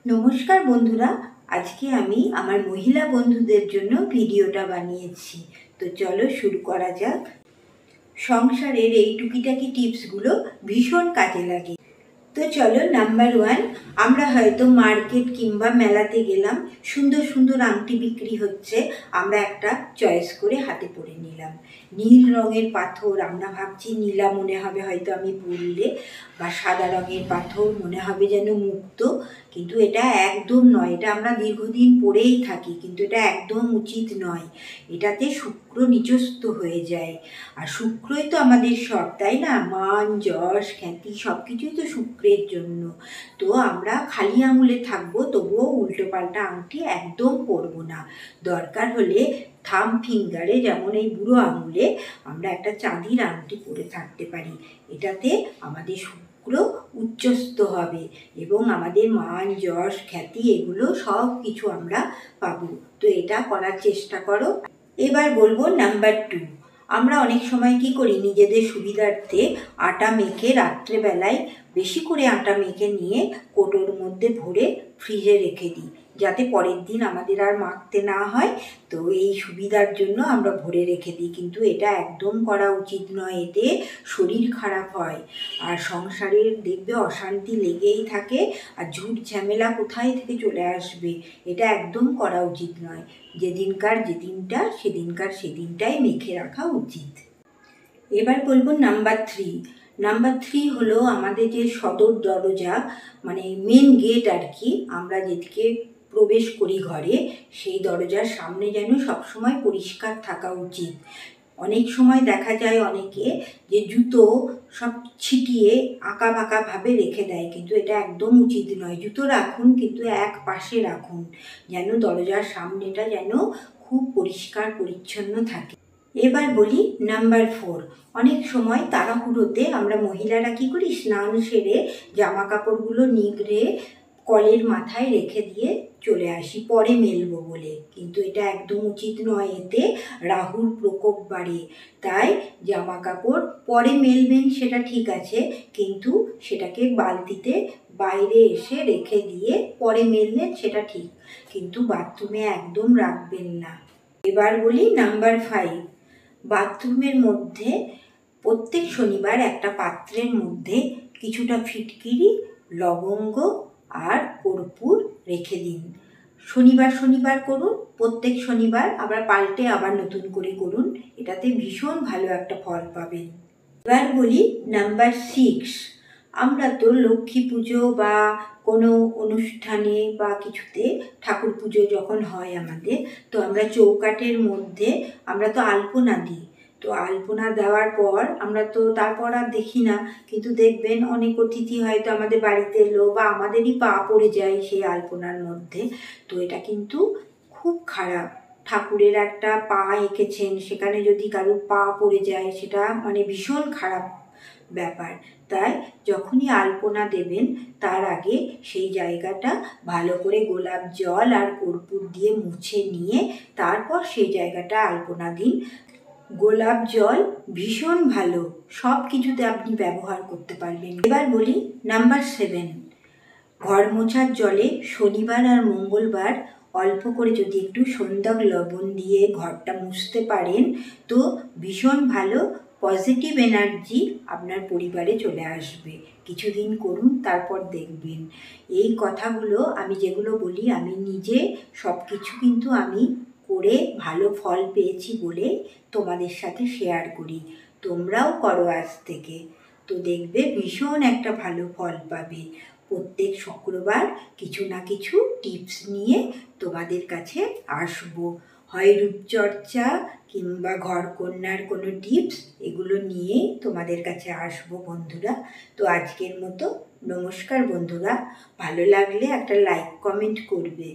নমস্কার বন্ধুরা, আজকে আমি আমার মহিলা বন্ধুদের জন্য ভিডিওটা বানিয়েছি। তো চলো শুরু করা যাক। সংসারের এই টুকিটাকি টিপসগুলো ভীষণ কাজে লাগে। তো চলো, নাম্বার 1, আমরা হয়তো মার্কেট কিংবা মেলাতে গেলাম, সুন্দর সুন্দর আংটি বিক্রি হচ্ছে, আমরা একটা চয়েস করে হাতে পরে নিলাম। নীল রঙের পাথর, আমরা ভাবছি নীলা মনে হবে হয়তো আমি পরলে, বা সাদা রঙের পাথর মনে হবে যেন মুক্ত, কিন্তু এটা একদম নয়। এটা আমরা দীর্ঘদিন পরেই থাকি, কিন্তু এটা একদম উচিত নয়। এটাতে শুক্র নিচস্থ হয়ে যায়, আর শুক্রই তো আমাদের সব, তাই না? মান, যশ, খ্যাতি সব কিছুই তো শুক্রের জন্য। তো আমরা খালি আঙুলে থাকবো, তবুও উল্টো পাল্টা আংটি একদম পরবো না। দরকার হলে থাম ফিঙ্গারে, যেমন এই বুড়ো আঙুলে, আমরা একটা চাঁদির আংটি পরে থাকতে পারি। এটাতে আমাদের শুক্র উচ্চস্থ হবে এবং আমাদের মান, যশ, খ্যাতি এগুলো সব কিছু আমরা পাবো। তো এটা করার চেষ্টা করো। এবার বলবো নাম্বার 2, আমরা অনেক সময় কি করি, নিজেদের সুবিধার্থে আটা মেখে রাত্রেবেলায় বেশি করে আটা মেখে নিয়ে কোটোর মধ্যে ভরে ফ্রিজে রেখে দিই, যাতে পরের দিন আমাদের আর মাখতে না হয়। তো এই সুবিধার জন্য আমরা ভরে রেখে দিই, কিন্তু এটা একদম করা উচিত নয়। এতে শরীর খারাপ হয়, আর সংসারের দেখবে অশান্তি লেগেই থাকে, আর ঝুট ঝামেলা কোথায় থেকে চলে আসবে। এটা একদম করা উচিত নয়। যেদিনকার যেদিনটা সেদিনটাই মেখে রাখা উচিত। এবার বলবো নাম্বার 3। নাম্বার 3 হলো আমাদের যে সদর দরজা, মানে মেন গেট আর কি, আমরা যেদিকে প্রবেশ করি ঘরে, সেই দরজার সামনে যেন সবসময় পরিষ্কার থাকা উচিত। অনেক সময় দেখা যায় অনেকে যে জুতো সব ছিটিয়ে আঁকা বাঁকাভাবে রেখে দেয়, কিন্তু এটা একদম উচিত নয়। জুতো রাখুন, কিন্তু এক পাশে রাখুন, যেন দরজার সামনেটা যেন খুব পরিষ্কার পরিচ্ছন্ন থাকে। এবার বলি নাম্বার 4। অনেক সময় তাড়াহুড়োতে আমরা মহিলারা কি করি, স্নান সেরে জামা কাপড়গুলো নিগড়ে কলের মাথায় রেখে দিয়ে চলে আসি পরে মেলবো বলে, কিন্তু এটা একদম উচিত নয়। এতে রাহুর প্রকোপ বাড়ে। তাই জামা কাপড় পরে মেলবেন সেটা ঠিক আছে, কিন্তু সেটাকে বালতিতে বাইরে এসে রেখে দিয়ে পরে মেললেন সেটা ঠিক, কিন্তু বাথরুমে একদম রাখবেন না। এবার বলি নাম্বার 5। বাথরুমের মধ্যে প্রত্যেক শনিবার একটা পাত্রের মধ্যে কিছুটা ফিটকিরি, লবঙ্গ আর কর্পূর রেখে দিন। শনিবার করুন, প্রত্যেক শনিবার, আবার পাল্টে আবার নতুন করে করুন। এটাতে ভীষণ ভালো একটা ফল পাবেন। এবার বলি নাম্বার 6। আমরা তো লক্ষ্মী পুজো বা কোনো অনুষ্ঠানে বা কিছুতে, ঠাকুর পুজো যখন হয় আমাদের, তো আমরা চৌকাঠের মধ্যে আমরা তো আলপনা দিই। তো আলপনা দেওয়ার পর আমরা তো তারপর আর দেখি না, কিন্তু দেখবেন অনেক অতিথি হয়তো আমাদের বাড়িতে এলো, বা আমাদেরই পা পড়ে যায় সেই আলপনার মধ্যে। তো এটা কিন্তু খুব খারাপ। ঠাকুরের একটা পা এঁকেছেন, সেখানে যদি কারোর পা পড়ে যায়, সেটা মানে ভীষণ খারাপ ব্যাপার। তাই যখনই আলপনা দেবেন তার আগে সেই জায়গাটা ভালো করে গোলাপ জল আর কর্পূর দিয়ে মুছে নিয়ে তারপর সেই জায়গাটা আলপনা দিন। গোলাপ জল ভীষণ ভালো, সব কিছুতে আপনি ব্যবহার করতে পারবেন। এবার বলি নাম্বার 7। ঘর মোছার জলে শনিবার আর মঙ্গলবার অল্প করে যদি একটু সন্ধ্যক লবণ দিয়ে ঘরটা মুছতে পারেন, তো ভীষণ ভালো পজিটিভ এনার্জি আপনার পরিবারে চলে আসবে। কিছুদিন করুন, তারপর দেখবেন। এই কথাগুলো আমি যেগুলো বলি, আমি নিজে সব কিছু কিন্তু আমি করে ভালো ফল পেয়েছি বলে তোমাদের সাথে শেয়ার করি। তোমরাও করো আজ থেকে, তো দেখবে ভীষণ একটা ভালো ফল পাবে। প্রত্যেক শুক্রবার কিছু না কিছু টিপস নিয়ে তোমাদের কাছে আসবো, হয় রূপচর্চা কিংবা ঘরকন্যার কোনো টিপস, এগুলো নিয়েই তোমাদের কাছে আসবো বন্ধুরা। তো আজকের মতো নমস্কার বন্ধুরা। ভালো লাগলে একটা লাইক কমেন্ট করবে।